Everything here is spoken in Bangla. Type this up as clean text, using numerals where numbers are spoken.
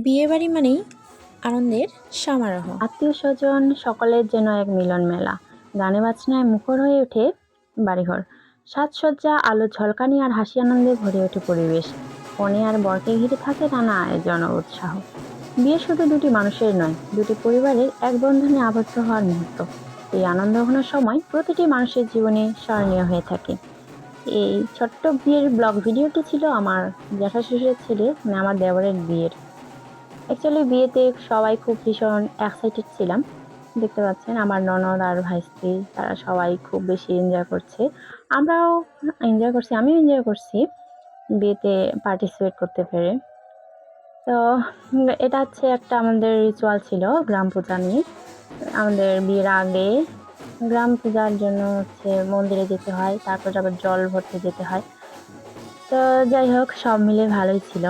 বিয়েবাড়ি মানেই আনন্দের সমারোহ। আত্মীয় স্বজন সকলের যেন এক মিলন মেলা। গানে বাজনায় মুখর হয়ে ওঠে বাড়িঘর। সাজসজ্জা, আলো ঝলকানি আর হাসি আনন্দে ভরে ওঠে পরিবেশ। কনে আর বরকে ঘিরে থাকে নানা আয়োজন ও উৎসাহ। বিয়ে শুধু দুটি মানুষের নয়, দুটি পরিবারের এক বন্ধনে আবদ্ধ হওয়ার মুহূর্ত। এই আনন্দঘন সময় প্রতিটি মানুষের জীবনে স্মরণীয় হয়ে থাকে। এই ছোট্ট বিয়ের ব্লগ ভিডিওটি ছিল আমার জ্যাঠাশাশুড়ির ছেলে, মানে আমার দেওরের বিয়ের। অ্যাকচুয়ালি বিয়েতে সবাই খুব ভীষণ এক্সাইটেড ছিলাম। দেখতে পাচ্ছেন আমার ননদ আর ভাইস্তি তারা সবাই খুব বেশি এনজয় করছে। আমরাও এনজয় করছি, আমিও এনজয় করছি বিয়েতে পার্টিসিপেট করতে পেরে। তো এটা হচ্ছে একটা আমাদের রিচুয়াল ছিল গ্রাম পূজা নিয়ে। আমাদের বিয়ের আগে গ্রাম পূজার জন্য হচ্ছে মন্দিরে যেতে হয়, তারপর আবার জল ভরতে যেতে হয়। তো যাই হোক, সব মিলে ভালোই ছিল।